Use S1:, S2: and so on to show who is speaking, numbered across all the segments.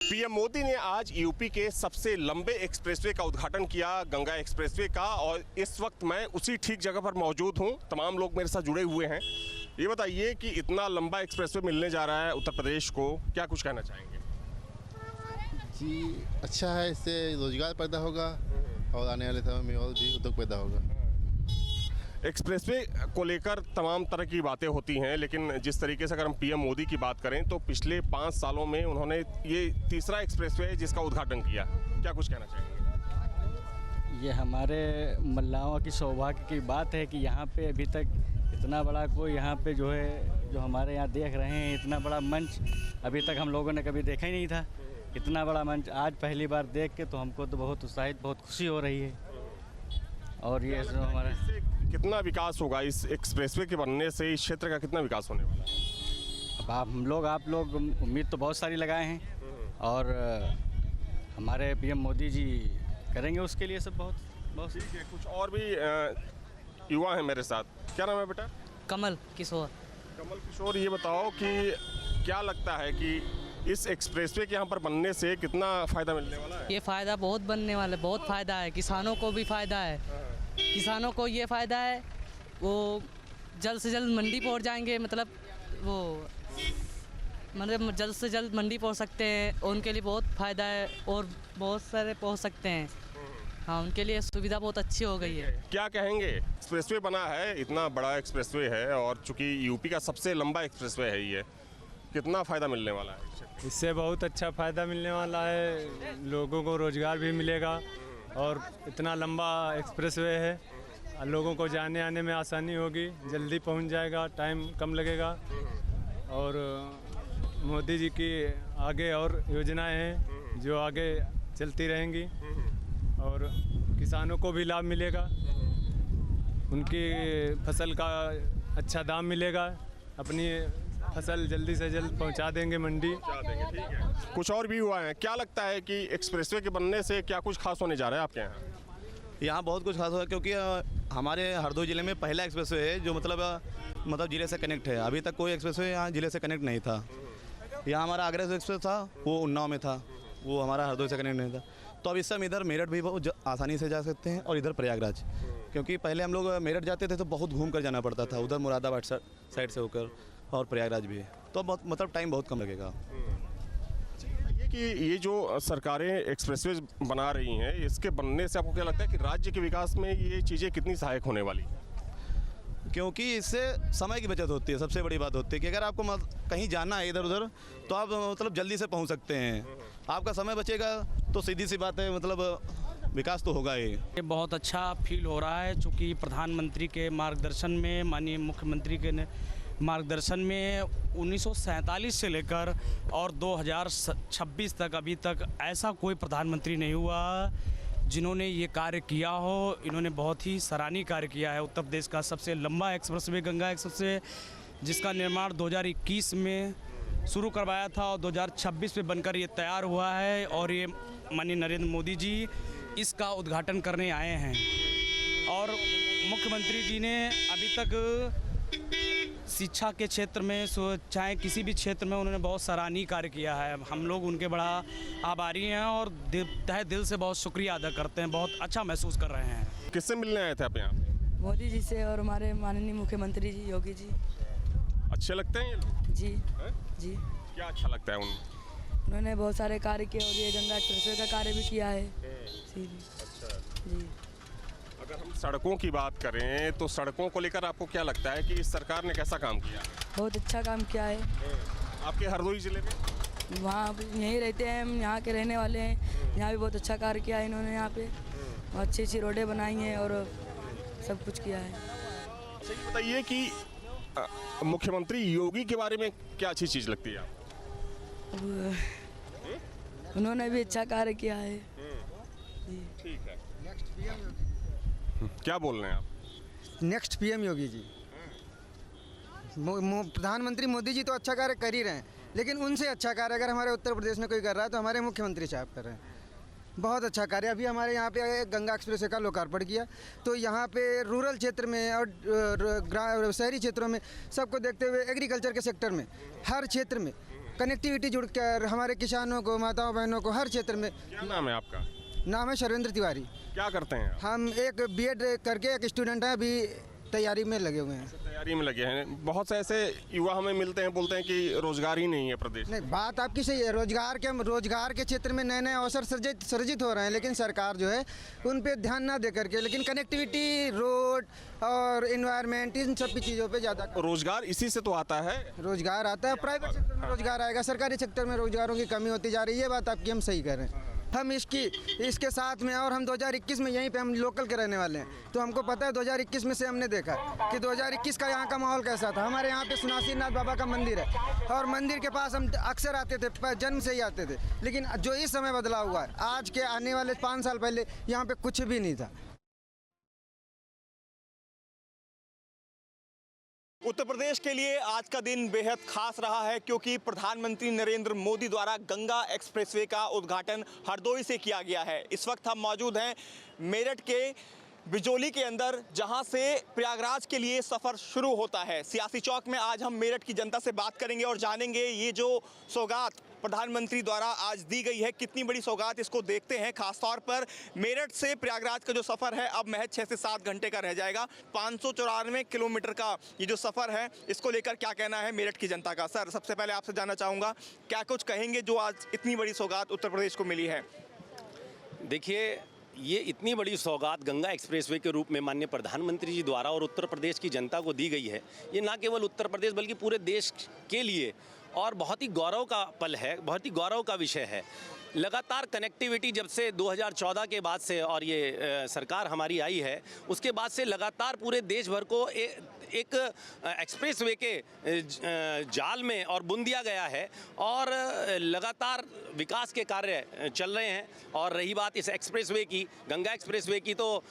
S1: PM Modi ने आज UP के सबसे लंबे एक्सप्रेसवे का उद्घाटन किया, गंगा एक्सप्रेसवे का। और इस वक्त मैं उसी ठीक जगह पर मौजूद हूं। तमाम लोग मेरे साथ जुड़े हुए हैं। ये बताइए कि इतना लंबा एक्सप्रेसवे मिलने जा रहा है उत्तर प्रदेश को, क्या कुछ कहना चाहेंगे?
S2: जी अच्छा है, इससे रोजगार पैदा होगा और आने वाले समय में और भी उद्योग पैदा होगा।
S1: एक्सप्रेसवे को लेकर तमाम तरह की बातें होती हैं, लेकिन जिस तरीके से अगर हम पीएम मोदी की बात करें तो पिछले 5 सालों में उन्होंने ये तीसरा एक्सप्रेसवे है जिसका उद्घाटन किया। क्या कुछ कहना चाहेंगे?
S3: ये हमारे मल्लाहों की सौभाग्य की बात है कि यहाँ पे अभी तक इतना बड़ा कोई यहाँ पे जो है, जो हमारे यहाँ देख रहे हैं, इतना बड़ा मंच अभी तक हम लोगों ने कभी देखा ही नहीं था। इतना बड़ा मंच आज पहली बार देख के तो हमको तो बहुत उत्साहित, बहुत खुशी हो रही है। और ये जो हमारा
S1: कितना विकास होगा इस एक्सप्रेसवे के बनने से, इस क्षेत्र का कितना विकास होने वाला है?
S3: अब आप लोग उम्मीद तो बहुत सारी लगाए हैं और हमारे पीएम मोदी जी करेंगे उसके लिए सब बहुत
S1: ठीक है। कुछ और भी युवा हैं मेरे साथ। क्या नाम है बेटा?
S4: कमल किशोर।
S1: कमल किशोर, ये बताओ कि क्या लगता है कि इस एक्सप्रेसवे के यहाँ पर बनने से कितना फ़ायदा मिलने वाला है?
S4: ये फ़ायदा बहुत बनने वाला है, बहुत फ़ायदा है। किसानों को भी फ़ायदा है। किसानों को ये फ़ायदा है, वो जल्द से जल्द मंडी पहुँच जाएंगे, मतलब जल्द से जल्द मंडी पहुँच सकते हैं। उनके लिए बहुत फ़ायदा है और बहुत सारे पहुँच सकते हैं। हाँ, उनके लिए सुविधा बहुत अच्छी हो गई है।
S1: क्या कहेंगे? एक्सप्रेसवे बना है, इतना बड़ा एक्सप्रेसवे है और चूँकि यूपी का सबसे लंबा एक्सप्रेसवे है ये, कितना फ़ायदा मिलने वाला है?
S5: इससे बहुत अच्छा फ़ायदा मिलने वाला है, लोगों को रोज़गार भी मिलेगा और इतना लंबा एक्सप्रेसवे है, लोगों को जाने आने में आसानी होगी, जल्दी पहुंच जाएगा, टाइम कम लगेगा। और मोदी जी की आगे और योजनाएं हैं जो आगे चलती रहेंगी और किसानों को भी लाभ मिलेगा, उनकी फसल का अच्छा दाम मिलेगा, अपनी फसल जल्दी से जल्द पहुंचा देंगे मंडी।
S1: ठीक है। कुछ और भी हुआ है। क्या लगता है कि एक्सप्रेसवे के बनने से क्या कुछ खास होने जा रहा है आपके यहाँ?
S6: यहाँ बहुत कुछ खास हुआ क्योंकि हमारे हरदोई ज़िले में पहला एक्सप्रेसवे है जो मतलब ज़िले से कनेक्ट है। अभी तक कोई एक्सप्रेसवे यहाँ ज़िले से कनेक्ट नहीं था। यहाँ हमारा आगरा से एक्सप्रेस था, वो उन्नाव में था, वो हमारा हरदोई से कनेक्ट नहीं था। तो अब इस समय इधर मेरठ भी बहुत आसानी से जा सकते हैं और इधर प्रयागराज, क्योंकि पहले हम लोग मेरठ जाते थे तो बहुत घूम कर जाना पड़ता था, उधर मुरादाबाद साइड से होकर, और प्रयागराज भी है, तो बहुत मतलब टाइम बहुत कम लगेगा।
S1: ये कि ये जो सरकारें एक्सप्रेसवे बना रही हैं, इसके बनने से आपको क्या लगता है कि राज्य के विकास में ये चीज़ें कितनी सहायक होने वाली?
S6: क्योंकि इससे समय की बचत होती है। सबसे बड़ी बात होती है कि अगर आपको कहीं जाना है इधर उधर तो आप मतलब जल्दी से पहुंच सकते हैं, आपका समय बचेगा, तो सीधी सी बात है, मतलब विकास तो होगा ही।
S3: ये बहुत अच्छा फील हो रहा है, चूँकि प्रधानमंत्री के मार्गदर्शन में, माननीय मुख्यमंत्री के मार्गदर्शन में 1947 से लेकर और 2026 तक अभी तक ऐसा कोई प्रधानमंत्री नहीं हुआ जिन्होंने ये कार्य किया हो। इन्होंने बहुत ही सराहनीय कार्य किया है। उत्तर प्रदेश का सबसे लंबा एक्सप्रेसवे गंगा एक्सप्रेसवे, जिसका निर्माण 2021 में शुरू करवाया था और 2026 में बनकर ये तैयार हुआ है और ये माननीय नरेंद्र मोदी जी इसका उद्घाटन करने आए हैं। और मुख्यमंत्री जी ने अभी तक शिक्षा के क्षेत्र में, चाहे किसी भी क्षेत्र में, उन्होंने बहुत सराहनीय कार्य किया है। हम लोग उनके बड़ा आभारी हैं और तहे दिल से बहुत शुक्रिया अदा करते हैं। बहुत अच्छा महसूस कर रहे हैं।
S1: किससे मिलने आए थे आप यहाँ?
S7: मोदी जी से और हमारे माननीय मुख्यमंत्री जी योगी जी। अच्छे
S1: लगते हैं ये लोग?
S7: जी जी।
S1: क्या अच्छा लगता है उन्हें?
S7: उन्होंने बहुत सारे कार्य किए और ये गंगा एक्सप्रेसवे का कार्य भी किया है।
S1: अच्छा
S7: जी।
S1: अगर हम सड़कों की बात करें तो सड़कों को लेकर आपको क्या लगता है कि इस सरकार ने कैसा काम किया?
S7: बहुत अच्छा काम किया है।
S1: आपके हरदोई ज़िले में?
S7: वहाँ यहीं रहते हैं हम, यहाँ के रहने वाले हैं। यहाँ भी बहुत अच्छा कार्य किया है इन्होंने। यहाँ पे अच्छी अच्छी रोडें बनाई हैं और सब कुछ किया है।
S1: अच्छा, ये बताइए कि मुख्यमंत्री योगी के बारे में क्या अच्छी चीज़ लगती है आपको?
S7: उन्होंने भी अच्छा कार्य किया है।
S1: ठीक है। क्या बोल रहे हैं आप?
S8: Next PM Yogi ji. प्रधानमंत्री मोदी जी तो अच्छा कार्य कर ही रहे हैं, लेकिन उनसे अच्छा कार्य अगर हमारे उत्तर प्रदेश में कोई कर रहा है तो हमारे मुख्यमंत्री साहब कर रहे हैं। बहुत अच्छा कार्य। अभी हमारे यहाँ पे गंगा एक्सप्रेसवे का लोकार्पण किया, तो यहाँ पे रूरल क्षेत्र में और शहरी क्षेत्रों में सबको देखते हुए एग्रीकल्चर के सेक्टर में हर क्षेत्र में कनेक्टिविटी जुड़ कर हमारे किसानों को, माताओं बहनों को हर क्षेत्र में।
S1: क्या नाम है आपका?
S8: नाम है शर्वेंद्र तिवारी।
S1: क्या करते हैं आप?
S8: हम एक बीएड करके एक स्टूडेंट हैं, अभी तैयारी में लगे हुए हैं।
S1: तैयारी में लगे हैं। बहुत से ऐसे युवा हमें मिलते हैं, बोलते हैं कि रोजगार ही नहीं है प्रदेश।
S8: नहीं, बात आपकी सही है। रोजगार के क्षेत्र में नए नए अवसर सृजित हो रहे हैं, लेकिन सरकार जो है उन पे ध्यान ना दे करके, लेकिन कनेक्टिविटी, रोड और इन्वायरमेंट, इन सब चीज़ों पे ज़्यादा।
S1: रोजगार इसी से तो आता है।
S8: रोजगार आता है, प्राइवेट सेक्टर में रोजगार आएगा, सरकारी सेक्टर में रोजगारों की कमी होती जा रही है। बात आपकी हम सही कर रहे हैं। हम इसके साथ में, और हम 2021 में यहीं पे हम लोकल के रहने वाले हैं, तो हमको पता है 2021 में से हमने देखा कि 2021 का यहाँ का माहौल कैसा था। हमारे यहाँ पे सुनासीनाथ बाबा का मंदिर है, और मंदिर के पास हम अक्सर आते थे, जन्म से ही आते थे। लेकिन जो इस समय बदलाव हुआ है, आज के आने वाले 5 साल पहले यहाँ पे कुछ भी नहीं था।
S9: उत्तर प्रदेश के लिए आज का दिन बेहद खास रहा है, क्योंकि प्रधानमंत्री नरेंद्र मोदी द्वारा गंगा एक्सप्रेसवे का उद्घाटन हरदोई से किया गया है। इस वक्त हम मौजूद हैं मेरठ के बिजोली के अंदर, जहां से प्रयागराज के लिए सफ़र शुरू होता है। सियासी चौक में आज हम मेरठ की जनता से बात करेंगे और जानेंगे ये जो सौगात प्रधानमंत्री द्वारा आज दी गई है, कितनी बड़ी सौगात, इसको देखते हैं। खासतौर पर मेरठ से प्रयागराज का जो सफ़र है अब महज 6 से 7 घंटे का रह जाएगा। 594 किलोमीटर का ये जो सफ़र है, इसको लेकर क्या कहना है मेरठ की जनता का? सर, सबसे पहले आपसे जानना चाहूँगा, क्या कुछ कहेंगे जो आज इतनी बड़ी सौगात उत्तर प्रदेश को मिली है?
S10: देखिए, ये इतनी बड़ी सौगात गंगा एक्सप्रेसवे के रूप में माननीय प्रधानमंत्री जी द्वारा और उत्तर प्रदेश की जनता को दी गई है, ये ना केवल उत्तर प्रदेश बल्कि पूरे देश के लिए और बहुत ही गौरव का पल है, बहुत ही गौरव का विषय है। लगातार कनेक्टिविटी जब से 2014 के बाद से और ये सरकार हमारी आई है, उसके बाद से लगातार पूरे देश भर को एक एक्सप्रेसवे के जाल में और बुन दिया गया है, और लगातार विकास के कार्य चल रहे हैं। और रही बात इस एक्सप्रेसवे की, गंगा एक्सप्रेसवे की, तो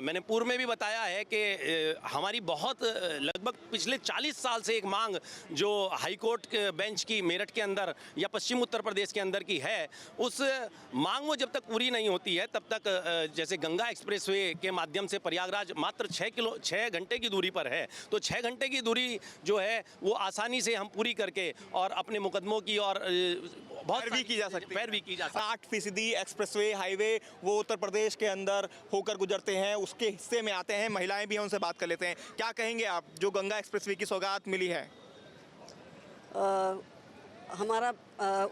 S10: मैंने पूर्व में भी बताया है कि हमारी बहुत लगभग पिछले 40 साल से एक मांग जो हाईकोर्ट के बेंच की मेरठ के अंदर या पश्चिम उत्तर प्रदेश के अंदर की है, उस मांग वो जब तक पूरी नहीं होती है तब तक, जैसे गंगा एक्सप्रेसवे के माध्यम से प्रयागराज मात्र 6 घंटे की दूरी पर है, तो 6 घंटे की दूरी जो है वो आसानी से हम पूरी करके और अपने मुकदमों की और बहुत
S9: पैरवी की जा सकती है।
S10: 8%
S9: एक्सप्रेसवे हाईवे वो उत्तर प्रदेश के अंदर होकर गुजरते हैं, उसके हिस्से में आते हैं। महिलाएं भी हैं, उनसे बात कर लेते हैं। क्या कहेंगे आप, जो गंगा एक्सप्रेसवे की सौगात मिली है?
S11: हमारा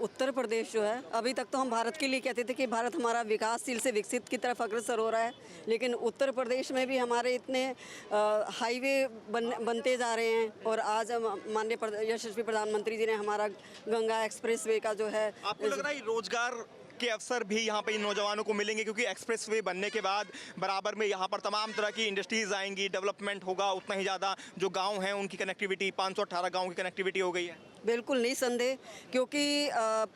S11: उत्तर प्रदेश जो है, अभी तक तो हम भारत के लिए कहते थे कि भारत हमारा विकासशील से विकसित की तरफ अग्रसर हो रहा है, लेकिन उत्तर प्रदेश में भी हमारे इतने हाईवे बनते जा रहे हैं। और आज माननीय यशस्वी प्रधानमंत्री जी ने हमारा गंगा एक्सप्रेसवे का जो है,
S9: आपको लग रहा है रोजगार के अवसर भी यहाँ पे इन नौजवानों को मिलेंगे? क्योंकि एक्सप्रेसवे बनने के बाद बराबर में यहाँ पर तमाम तरह की इंडस्ट्रीज आएंगी, डेवलपमेंट होगा, उतना ही ज़्यादा जो गांव हैं उनकी कनेक्टिविटी, 518 गाँव की कनेक्टिविटी हो गई है।
S11: बिल्कुल नहीं संदेह, क्योंकि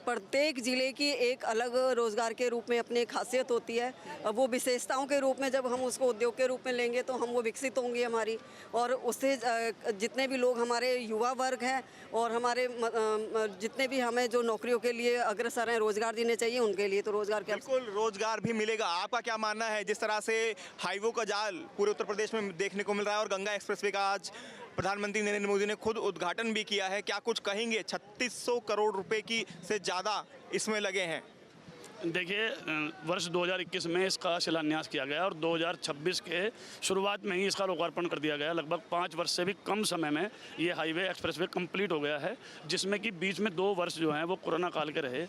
S11: प्रत्येक ज़िले की एक अलग रोज़गार के रूप में अपनी खासियत होती है। वो विशेषताओं के रूप में जब हम उसको उद्योग के रूप में लेंगे तो हम वो विकसित होंगी हमारी, और उससे जितने भी लोग हमारे युवा वर्ग हैं और हमारे जितने भी हमें जो नौकरियों के लिए अग्रसर हैं, रोज़गार देने चाहिए, उनके लिए तो रोज़गार के
S9: बिल्कुल रोज़गार भी मिलेगा। आपका क्या मानना है, जिस तरह से हाईवे का जाल पूरे उत्तर प्रदेश में देखने को मिल रहा है और गंगा एक्सप्रेसवे का आज प्रधानमंत्री नरेंद्र मोदी ने खुद उद्घाटन भी किया है, क्या कुछ कहेंगे? 3600 करोड़ रुपए की से ज़्यादा इसमें लगे हैं।
S3: देखिए, वर्ष 2021 में इसका शिलान्यास किया गया और 2026 के शुरुआत में ही इसका लोकार्पण कर दिया गया। लगभग 5 वर्ष से भी कम समय में ये हाईवे एक्सप्रेसवे कंप्लीट हो गया है, जिसमें कि बीच में 2 वर्ष जो हैं वो कोरोना काल के रहे।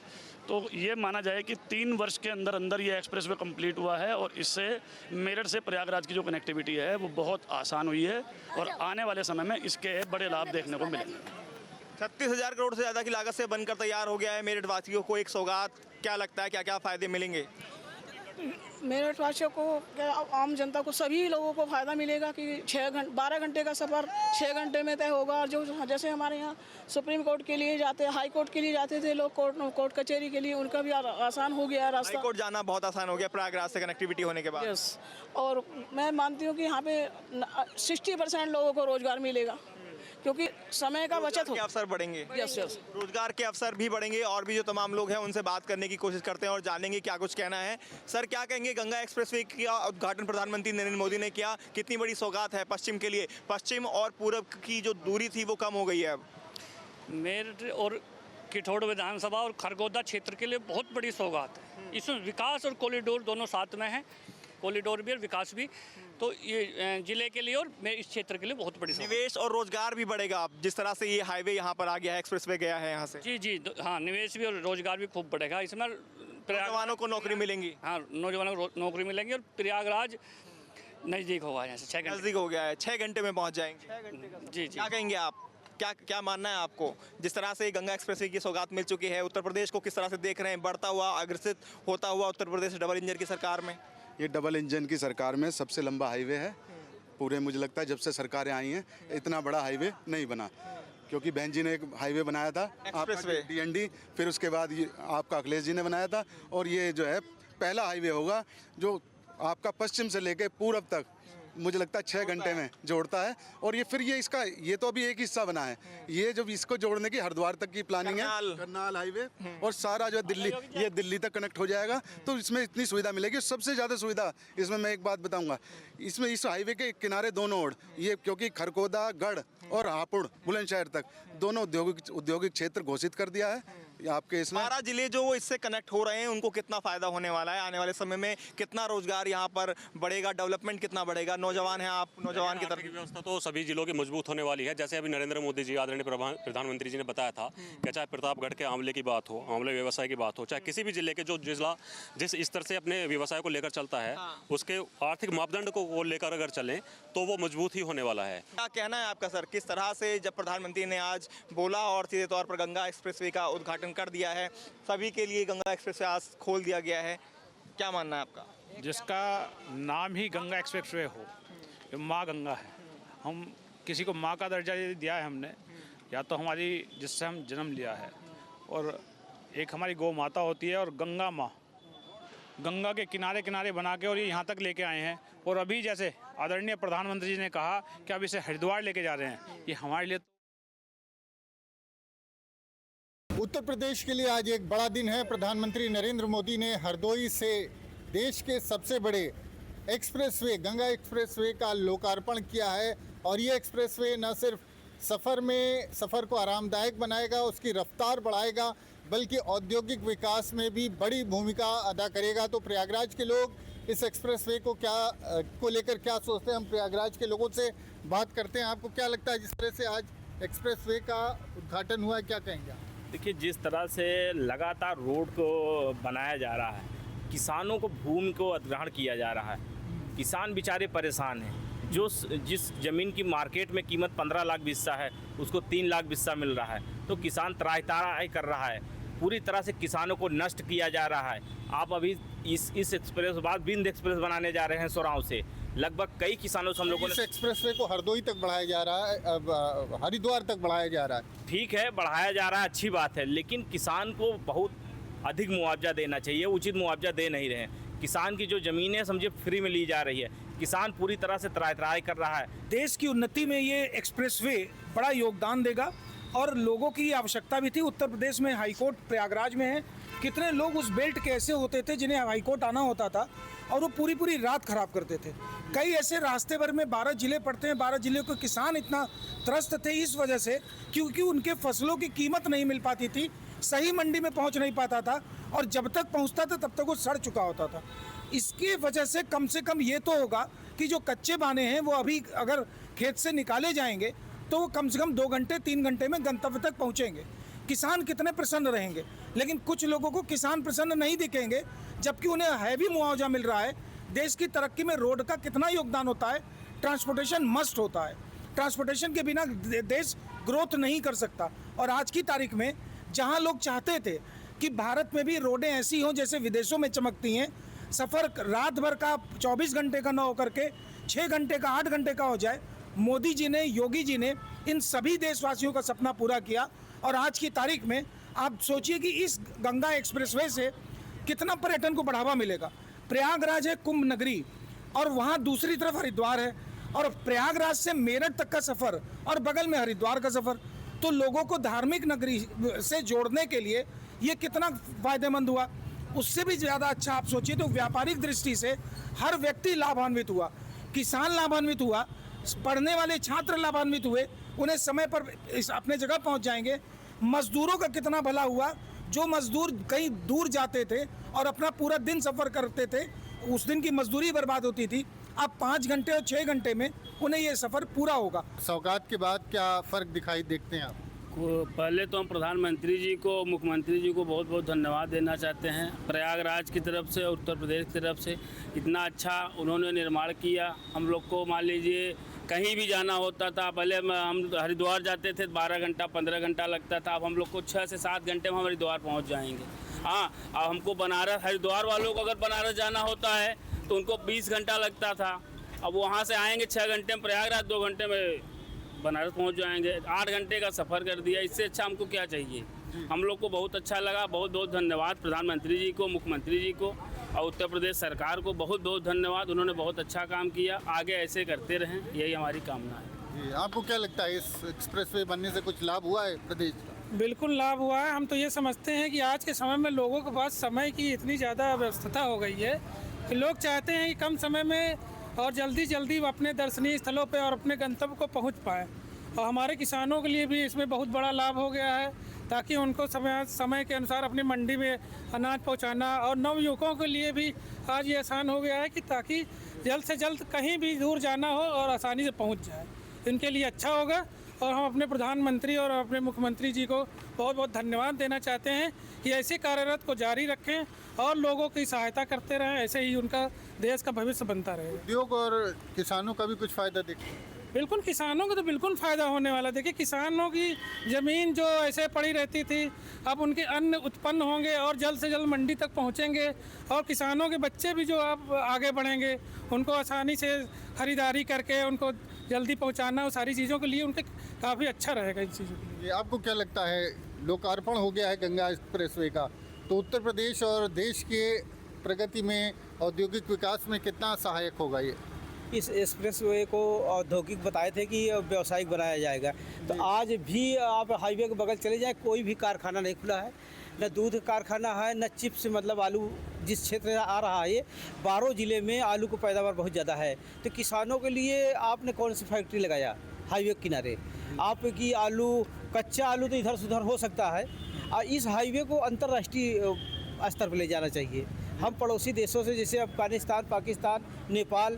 S3: तो ये माना जाए कि 3 वर्ष के अंदर अंदर ये एक्सप्रेसवे कंप्लीट हुआ है, और इससे मेरठ से प्रयागराज की जो कनेक्टिविटी है वो बहुत आसान हुई है, और आने वाले समय में इसके बड़े लाभ देखने को मिलेंगे।
S9: 36,000 करोड़ से ज़्यादा की लागत से बनकर तैयार हो गया है मेरठ वासियों को एक सौगात। क्या लगता है, क्या क्या फ़ायदे मिलेंगे?
S12: मेरठ वासियों को, आम जनता को, सभी लोगों को फ़ायदा मिलेगा कि 12 घंटे का सफ़र 6 घंटे में तय होगा। और जो जैसे हमारे यहाँ सुप्रीम कोर्ट के लिए जाते, हाई कोर्ट के लिए जाते थे लोग, कोर्ट कचहरी के लिए, उनका भी आसान हो गया रास्ता।
S9: हाई कोर्ट जाना बहुत आसान हो गया प्रयागराज से कनेक्टिविटी होने के बाद।
S12: यस, और मैं मानती हूँ कि यहाँ पे 60% लोगों को रोज़गार मिलेगा, क्योंकि समय का बचत हो,
S9: अवसर बढ़ेंगे।
S12: यस यस,
S9: रोजगार के अवसर भी बढ़ेंगे। और भी जो तमाम लोग हैं उनसे बात करने की कोशिश करते हैं और जानेंगे क्या कुछ कहना है। सर, क्या कहेंगे, गंगा एक्सप्रेसवे का उद्घाटन प्रधानमंत्री नरेंद्र मोदी ने किया, कितनी बड़ी सौगात है पश्चिम के लिए? पश्चिम और पूरब की जो दूरी थी वो कम हो गई है अब।
S3: मेरठ और
S13: किठौड़ विधानसभा और खरगोदा क्षेत्र के लिए बहुत बड़ी सौगात है। इसमें विकास और कॉरिडोर दोनों साथ में हैं, कॉरिडोर भी और विकास भी, तो ये जिले के लिए और इस क्षेत्र के लिए बहुत बड़ी सौगात।
S9: निवेश और रोजगार भी बढ़ेगा जिस तरह से ये हाईवे यहाँ पर आ गया है, एक्सप्रेसवे गया है यहाँ से।
S13: जी जी, हाँ, निवेश भी और रोजगार भी खूब बढ़ेगा इसमें।
S9: नौजवानों को नौकरी मिलेंगी।
S13: हाँ, नौजवानों को नौकरी मिलेंगी और प्रयागराज नज़दीक होगा यहाँ से 6 घंटे।
S9: नज़दीक हो गया है, 6 घंटे में पहुँच जाएंगे।
S13: जी जी।
S9: क्या कहेंगे आप, क्या मानना है आपको, जिस तरह से गंगा एक्सप्रेसवे की सौगात मिल चुकी है, उत्तर प्रदेश को किस तरह से देख रहे हैं, बढ़ता हुआ अग्रसित होता हुआ उत्तर प्रदेश डबल इंजन की सरकार में?
S14: ये डबल इंजन की सरकार में सबसे लंबा हाईवे है पूरे, मुझे लगता है जब से सरकारें आई हैं इतना बड़ा हाईवे नहीं बना, क्योंकि बहन जी ने एक हाईवे बनाया था
S9: एक्सप्रेसवे
S14: DND, फिर उसके बाद ये आपका अखिलेश जी ने बनाया था, और ये जो है पहला हाईवे होगा जो आपका पश्चिम से लेके पूरब तक मुझे लगता है 6 घंटे में जोड़ता है। और ये फिर ये तो अभी एक हिस्सा बना है, ये जब इसको जोड़ने की हरिद्वार तक की प्लानिंग है, करनाल हाईवे, और सारा जो दिल्ली, ये दिल्ली तक कनेक्ट हो जाएगा, तो इसमें इतनी सुविधा मिलेगी। सबसे ज़्यादा सुविधा इसमें मैं एक बात बताऊंगा, इसमें इस हाईवे के किनारे दोनों ओर ये, क्योंकि खरगोदा, गढ़ और हापुड़ बुलंदशहर तक दोनों औद्योगिक क्षेत्र घोषित कर दिया है आपके इसमें।
S9: 12 जिले जो वो इससे कनेक्ट हो रहे हैं उनको कितना फायदा होने वाला है आने वाले समय में, कितना रोजगार यहाँ पर बढ़ेगा, डेवलपमेंट कितना बढ़ेगा? नौजवान हैं आप, नौजवान की तरफ
S15: व्यवस्था तो सभी जिलों की मजबूत होने वाली है। जैसे अभी नरेंद्र मोदी जी, आदरणीय प्रधानमंत्री जी ने बताया था कि चाहे प्रतापगढ़ के आंवले की बात हो, आंवले व्यवसाय की बात हो, चाहे किसी भी जिले के जो जिला जिस स्तर से अपने व्यवसाय को लेकर चलता है, उसके आर्थिक मापदंड को लेकर अगर चलें तो वो मजबूत ही होने वाला है।
S9: क्या कहना है आपका सर, किस तरह से जब प्रधानमंत्री ने आज बोला और सीधे तौर पर गंगा एक्सप्रेसवे का उद्घाटन कर दिया है, सभी के लिए गंगा एक्सप्रेसवे आज खोल दिया गया है, क्या मानना है आपका?
S16: जिसका नाम ही गंगा एक्सप्रेसवे हो, ये माँ गंगा है। हम किसी को माँ का दर्जा दिया है हमने, या तो हमारी जिससे हम जन्म लिया है, और एक हमारी गौ माता होती है, और गंगा माँ, गंगा के किनारे किनारे बना के और ये यहाँ तक लेके आए हैं। और अभी जैसे आदरणीय प्रधानमंत्री जी ने कहा कि अब इसे हरिद्वार लेके जा रहे हैं, ये हमारे लिए
S17: उत्तर प्रदेश के लिए आज एक बड़ा दिन है। प्रधानमंत्री नरेंद्र मोदी ने हरदोई से देश के सबसे बड़े एक्सप्रेसवे गंगा एक्सप्रेसवे का लोकार्पण किया है, और ये एक्सप्रेसवे न सिर्फ सफ़र को आरामदायक बनाएगा, उसकी रफ्तार बढ़ाएगा, बल्कि औद्योगिक विकास में भी बड़ी भूमिका अदा करेगा। तो प्रयागराज के लोग इस एक्सप्रेसवे को लेकर क्या सोचते हैं, हम प्रयागराज के लोगों से बात करते हैं। आपको क्या लगता है, जिस तरह से आज एक्सप्रेसवे का उद्घाटन हुआ है, क्या कहेंगे आप?
S18: देखिए, जिस तरह से लगातार रोड को बनाया जा रहा है, किसानों को भूमि को अधिग्रहण किया जा रहा है, किसान बेचारे परेशान हैं। जिस ज़मीन की मार्केट में कीमत 15 लाख बिस्सा है, उसको 3 लाख बिस्सा मिल रहा है, तो किसान त्राही कर रहा है। पूरी तरह से किसानों को नष्ट किया जा रहा है। आप अभी इस एक्सप्रेस बाद बिंद एक्सप्रेस बनाने जा रहे हैं सोराव से, लगभग कई किसानों से हम लोगों ने
S17: इस एक्सप्रेसवे को हरदोई तक बढ़ाया जा रहा है, अब हरिद्वार तक बढ़ाया जा रहा है।
S18: ठीक है, बढ़ाया जा रहा है, अच्छी बात है, लेकिन किसान को बहुत अधिक मुआवजा देना चाहिए। उचित मुआवजा दे नहीं रहे हैं। किसान की जो ज़मीन है समझिए फ्री में ली जा रही है, किसान पूरी तरह से त्राही कर रहा है।
S19: देश की उन्नति में ये एक्सप्रेसवे बड़ा योगदान देगा, और लोगों की आवश्यकता भी थी। उत्तर प्रदेश में हाईकोर्ट प्रयागराज में है, कितने लोग उस बेल्ट के ऐसे होते थे जिन्हें हाईकोर्ट आना होता था, और वो पूरी रात खराब करते थे। कई ऐसे रास्ते भर में 12 जिले पड़ते हैं, 12 जिले के किसान इतना त्रस्त थे इस वजह से, क्योंकि उनके फसलों की कीमत नहीं मिल पाती थी, सही मंडी में पहुंच नहीं पाता था, और जब तक पहुंचता था तब तक वो सड़ चुका होता था। इसकी वजह से कम ये तो होगा कि जो कच्चे बाने हैं वो अभी अगर खेत से निकाले जाएंगे तो वो कम से कम 2 घंटे 3 घंटे में गंतव्य तक पहुंचेंगे। किसान कितने प्रसन्न रहेंगे, लेकिन कुछ लोगों को किसान प्रसन्न नहीं दिखेंगे, जबकि उन्हें हैवी मुआवजा मिल रहा है। देश की तरक्की में रोड का कितना योगदान होता है, ट्रांसपोर्टेशन मस्ट होता है, ट्रांसपोर्टेशन के बिना देश ग्रोथ नहीं कर सकता। और आज की तारीख में जहां लोग चाहते थे कि भारत में भी रोडें ऐसी हों जैसे विदेशों में चमकती हैं, सफ़र रात भर का 24 घंटे का न होकर के 6 घंटे का 8 घंटे का हो जाए, मोदी जी ने, योगी जी ने इन सभी देशवासियों का सपना पूरा किया। और आज की तारीख में आप सोचिए कि इस गंगा एक्सप्रेसवे से कितना पर्यटन को बढ़ावा मिलेगा। प्रयागराज है कुंभ नगरी, और वहाँ दूसरी तरफ हरिद्वार है, और प्रयागराज से मेरठ तक का सफ़र और बगल में हरिद्वार का सफ़र, तो लोगों को धार्मिक नगरी से जोड़ने के लिए ये कितना फ़ायदेमंद हुआ। उससे भी ज़्यादा अच्छा आप सोचिए तो व्यापारिक दृष्टि से हर व्यक्ति लाभान्वित हुआ, किसान लाभान्वित हुआ, पढ़ने वाले छात्र लाभान्वित हुए, उन्हें समय पर अपने जगह पहुंच जाएंगे। मजदूरों का कितना भला हुआ। जो मजदूर कहीं दूर जाते थे और अपना पूरा दिन सफ़र करते थे, उस दिन की मजदूरी बर्बाद होती थी। अब 5 घंटे और 6 घंटे में उन्हें ये सफ़र पूरा होगा।
S17: सौगात के बाद क्या फ़र्क दिखाई देखते हैं आप?
S18: पहले तो हम प्रधानमंत्री जी को, मुख्यमंत्री जी को बहुत बहुत धन्यवाद देना चाहते हैं। प्रयागराज की तरफ से, उत्तर प्रदेश की तरफ से इतना अच्छा उन्होंने निर्माण किया। हम लोग को मान लीजिए कहीं भी जाना होता था, पहले हम हरिद्वार जाते थे 12 घंटा 15 घंटा लगता था, अब हम लोग को 6 से 7 घंटे में हम हरिद्वार पहुँच जाएंगे। हाँ, अब हमको बनारस, हरिद्वार वालों को अगर बनारस जाना होता है तो उनको 20 घंटा लगता था, अब वहाँ से आएंगे 6 घंटे में प्रयागराज, 2 घंटे में बनारस पहुंच जाएंगे। 8 घंटे का सफ़र कर दिया, इससे अच्छा हमको क्या चाहिए। हम लोग को बहुत अच्छा लगा। बहुत बहुत धन्यवाद प्रधानमंत्री जी को, मुख्यमंत्री जी को और उत्तर प्रदेश सरकार को बहुत बहुत धन्यवाद। उन्होंने बहुत अच्छा काम किया, आगे ऐसे करते रहें, यही हमारी कामना है।
S17: जी, आपको क्या लगता है इस एक्सप्रेसवे बनने से कुछ लाभ हुआ है प्रदेश का?
S19: बिल्कुल लाभ हुआ है। हम तो ये समझते हैं कि आज के समय में लोगों के पास समय की इतनी ज़्यादा व्यस्तता हो गई है कि लोग चाहते हैं कि कम समय में और जल्दी जल्दी अपने दर्शनीय स्थलों पे और अपने गंतव्य को पहुंच पाए। और हमारे किसानों के लिए भी इसमें बहुत बड़ा लाभ हो गया है, ताकि उनको समय के अनुसार अपनी मंडी में अनाज पहुंचाना, और नवयुवकों के लिए भी आज ये आसान हो गया है कि ताकि जल्द से जल्द कहीं भी दूर जाना हो और आसानी से पहुंच जाए। इनके लिए अच्छा होगा और हम अपने प्रधानमंत्री और अपने मुख्यमंत्री जी को बहुत बहुत धन्यवाद देना चाहते हैं कि ऐसे कार्यरत को जारी रखें और लोगों की सहायता करते रहें। ऐसे ही उनका देश का भविष्य बनता रहेगा।
S17: उद्योग और किसानों का भी कुछ फ़ायदा देखते हैं?
S19: बिल्कुल, किसानों को तो बिल्कुल फ़ायदा होने वाला। देखिए, किसानों की ज़मीन जो ऐसे पड़ी रहती थी, अब उनके अन्न उत्पन्न होंगे और जल्द से जल्द मंडी तक पहुंचेंगे, और किसानों के बच्चे भी जो अब आगे बढ़ेंगे, उनको आसानी से खरीदारी करके उनको जल्दी पहुंचाना, और सारी चीज़ों के लिए उनके काफ़ी अच्छा रहेगा इन चीज़ों के लिए।
S17: आपको क्या लगता है, लोकार्पण हो गया है गंगा एक्सप्रेसवे का, तो उत्तर प्रदेश और देश के प्रगति में, औद्योगिक विकास में कितना सहायक होगा ये?
S20: इस एक्सप्रेसवे को औद्योगिक बताए थे कि व्यावसायिक बनाया जाएगा, तो आज भी आप हाईवे के बगल चले जाएं, कोई भी कारखाना नहीं खुला है, न दूध कारखाना है, न चिप्स, मतलब आलू जिस क्षेत्र से आ रहा है, ये 12 ज़िले में आलू को पैदावार बहुत ज़्यादा है। तो किसानों के लिए आपने कौन सी फैक्ट्री लगाया हाईवे के किनारे? आपकी आलू, कच्चा आलू तो इधर से उधर हो सकता है, और इस हाईवे को अंतर्राष्ट्रीय स्तर पर ले जाना चाहिए। हम पड़ोसी देशों से, जैसे अफगानिस्तान, पाकिस्तान, नेपाल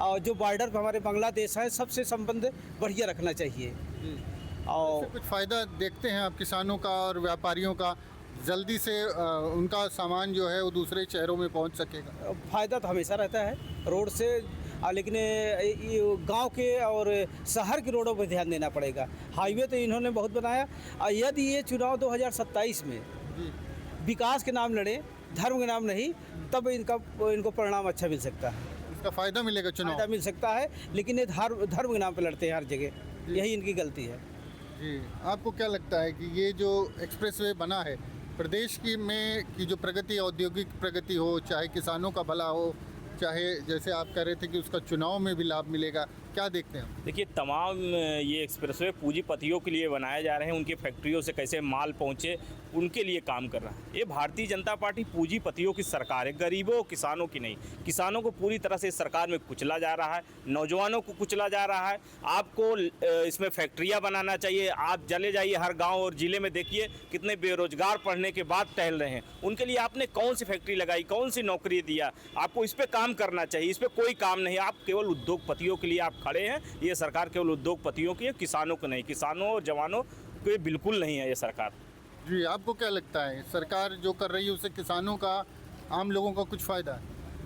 S20: और जो बॉर्डर पर हमारे बांग्लादेश है, सबसे संबंध बढ़िया रखना चाहिए। और
S17: कुछ फ़ायदा देखते हैं आप किसानों का और व्यापारियों का, जल्दी से उनका सामान जो है वो दूसरे शहरों में पहुंच सकेगा?
S20: फ़ायदा तो हमेशा रहता है रोड से, लेकिन गांव के और शहर की रोडों पर ध्यान देना पड़ेगा। हाईवे तो इन्होंने बहुत बनाया, और यदि ये चुनाव 2027 में विकास के नाम लड़े, धर्म के नाम नहीं, तब इनको परिणाम अच्छा मिल सकता है।
S17: इसका फ़ायदा मिलेगा, चुनाव
S20: फ़ायदा मिल सकता है, लेकिन ये धर्म के नाम पर लड़ते हैं हर जगह, यही इनकी गलती है।
S17: जी, आपको क्या लगता है कि ये जो एक्सप्रेसवे बना है, प्रदेश की जो प्रगति, औद्योगिक प्रगति हो, चाहे किसानों का भला हो, चाहे जैसे आप कह रहे थे कि उसका चुनाव में भी लाभ मिलेगा, क्या देखते हैं?
S18: देखिए, तमाम ये एक्सप्रेसवे पूंजीपतियों के लिए बनाए जा रहे हैं, उनके फैक्ट्रियों से कैसे माल पहुंचे, उनके लिए काम कर रहा है। ये भारतीय जनता पार्टी पूंजीपतियों की सरकार है, गरीबों किसानों की नहीं। किसानों को पूरी तरह से इस सरकार में कुचला जा रहा है, नौजवानों को कुचला जा रहा है। आपको इसमें फैक्ट्रियाँ बनाना चाहिए। आप चले जाइए हर गाँव और ज़िले में, देखिए कितने बेरोजगार पढ़ने के बाद टहल रहे हैं। उनके लिए आपने कौन सी फैक्ट्री लगाई, कौन सी नौकरी दिया? आपको इस पर काम करना चाहिए, इस पर कोई काम नहीं। आप केवल उद्योगपतियों के लिए आप खड़े हैं। ये सरकार केवल उद्योगपतियों की है, किसानों को नहीं, किसानों और जवानों को बिल्कुल नहीं है ये सरकार।
S17: जी, आपको क्या लगता है, सरकार जो कर रही है उससे किसानों का, आम लोगों का कुछ फ़ायदा है?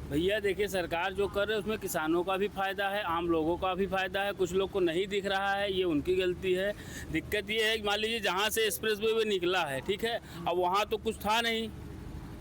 S18: भैया देखिए, सरकार जो कर रही है उसमें किसानों का भी फ़ायदा है, आम लोगों का भी फ़ायदा है। कुछ लोग को नहीं दिख रहा है, ये उनकी गलती है। दिक्कत ये है कि मान लीजिए जहाँ से एक्सप्रेसवे निकला है, ठीक है, अब वहाँ तो कुछ था नहीं।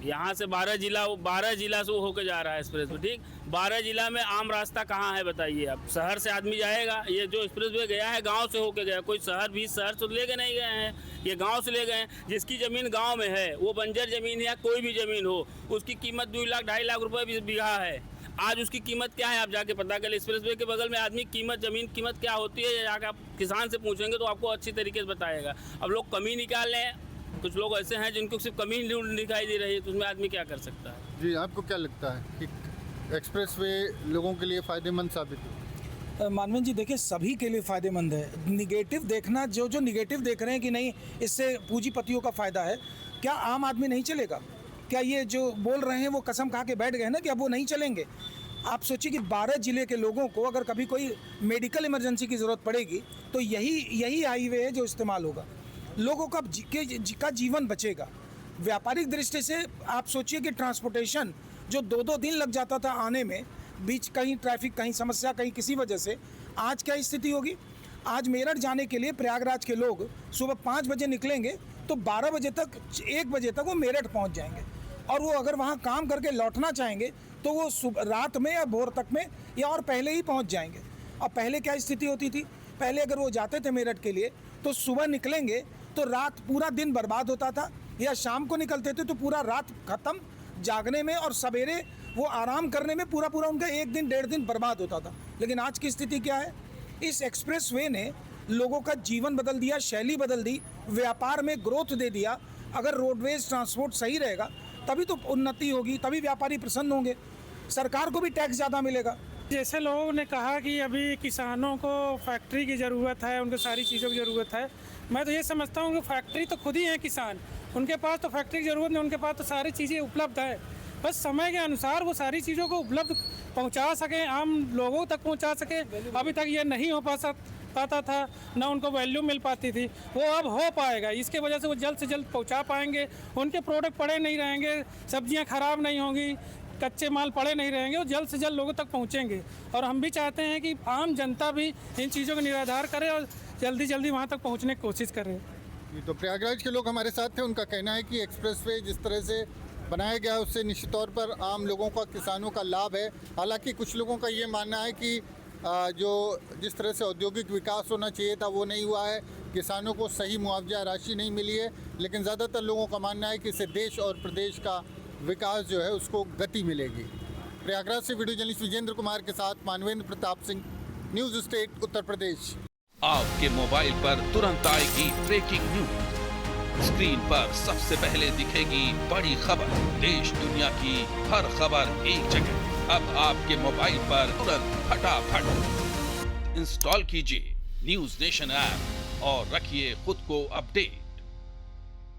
S18: यहाँ से 12 जिला से वो होकर जा रहा है एक्सप्रेसवे, ठीक। 12 जिला में आम रास्ता कहाँ है बताइए? अब शहर से आदमी जाएगा, ये जो एक्सप्रेसवे गया है गांव से होकर गया। कोई शहर तो लेके नहीं गए हैं, ये गांव से ले गए हैं। जिसकी ज़मीन गांव में है, वो बंजर ज़मीन या कोई भी ज़मीन हो, उसकी कीमत 2 लाख 2.5 लाख रुपये बीघा है। आज उसकी कीमत क्या है आप जाके पता कर ले। एक्सप्रेसवे के बगल में आदमी ज़मीन कीमत क्या होती है, जाकर आप किसान से पूछेंगे तो आपको अच्छी तरीके से बताएगा। अब लोग कमी निकाल रहे हैं, कुछ लोग ऐसे हैं जिनको सिर्फ कमी दिखाई दे रही है, तो उसमें आदमी क्या कर सकता है?
S17: जी, आपको क्या लगता है कि एक्सप्रेसवे लोगों के लिए फ़ायदेमंद साबित हो?
S19: मानवेंद्र जी देखिए सभी के लिए फ़ायदेमंद है। निगेटिव देखना, जो निगेटिव देख रहे हैं कि नहीं इससे पूंजीपतियों का फ़ायदा है, क्या आम आदमी नहीं चलेगा? क्या ये जो बोल रहे हैं वो कसम खा के बैठ गए ना कि अब वो नहीं चलेंगे? आप सोचिए कि 12 ज़िले के लोगों को अगर कभी कोई मेडिकल इमरजेंसी की ज़रूरत पड़ेगी तो यही हाईवे है जो इस्तेमाल होगा। लोगों का जीवन बचेगा। व्यापारिक दृष्टि से आप सोचिए कि ट्रांसपोर्टेशन जो 2-2 दिन लग जाता था आने में, बीच कहीं ट्रैफिक, कहीं समस्या, कहीं किसी वजह से, आज क्या स्थिति होगी? आज मेरठ जाने के लिए प्रयागराज के लोग सुबह 5 बजे निकलेंगे तो 12 बजे तक, 1 बजे तक वो मेरठ पहुंच जाएंगे। और वो अगर वहाँ काम करके लौटना चाहेंगे तो वो रात में या भोर तक में या और पहले ही पहुँच जाएंगे। और पहले क्या स्थिति होती थी? पहले अगर वो जाते थे मेरठ के लिए तो सुबह निकलेंगे तो रात पूरा दिन बर्बाद होता था, या शाम को निकलते थे तो पूरा रात ख़त्म, जागने में और सवेरे वो आराम करने में पूरा उनका 1 दिन 1.5 दिन बर्बाद होता था। लेकिन आज की स्थिति क्या है? इस एक्सप्रेस वे ने लोगों का जीवन बदल दिया, शैली बदल दी, व्यापार में ग्रोथ दे दिया। अगर रोडवेज ट्रांसपोर्ट सही रहेगा तभी तो उन्नति होगी, तभी व्यापारी प्रसन्न होंगे, सरकार को भी टैक्स ज़्यादा मिलेगा।
S21: जैसे लोगों ने कहा कि अभी किसानों को फैक्ट्री की ज़रूरत है, उनको सारी चीज़ों की ज़रूरत है, मैं तो ये समझता हूँ कि फैक्ट्री तो खुद ही है किसान, उनके पास तो फैक्ट्री की ज़रूरत नहीं, उनके पास तो सारी चीज़ें उपलब्ध है। बस समय के अनुसार वो सारी चीज़ों को उपलब्ध पहुंचा सकें, आम लोगों तक पहुंचा सकें। अभी तक ये नहीं हो पाता था, ना उनको वैल्यू मिल पाती थी, वो अब हो पाएगा। इसके वजह से वो जल्द से जल्द पहुंचा पाएंगे, उनके प्रोडक्ट पड़े नहीं रहेंगे, सब्जियां खराब नहीं होंगी, कच्चे माल पड़े नहीं रहेंगे, वो जल्द से जल्द लोगों तक पहुंचेंगे। और हम भी चाहते हैं कि आम जनता भी इन चीज़ों का निराधार करे और जल्दी वहाँ तक पहुँचने की कोशिश करे।
S17: तो प्रयागराज के लोग हमारे साथ थे, उनका कहना है कि एक्सप्रेसवे जिस तरह से बनाया गया है उससे निश्चित तौर पर आम लोगों का, किसानों का लाभ है। हालांकि कुछ लोगों का ये मानना है कि जो जिस तरह से औद्योगिक विकास होना चाहिए था वो नहीं हुआ है, किसानों को सही मुआवजा राशि नहीं मिली है। लेकिन ज़्यादातर लोगों का मानना है कि इससे देश और प्रदेश का विकास जो है उसको गति मिलेगी। प्रयागराज से वीडियो जर्नलिस्ट विजेंद्र कुमार के साथ मानवेंद्र प्रताप सिंह, न्यूज़ स्टेट उत्तर प्रदेश।
S22: आपके मोबाइल पर तुरंत आएगी ब्रेकिंग न्यूज, स्क्रीन पर सबसे पहले दिखेगी बड़ी खबर, देश दुनिया की हर खबर एक जगह। अब आपके मोबाइल पर तुरंत फटाफट इंस्टॉल कीजिए न्यूज़ नेशन ऐप और रखिए खुद को अपडेट।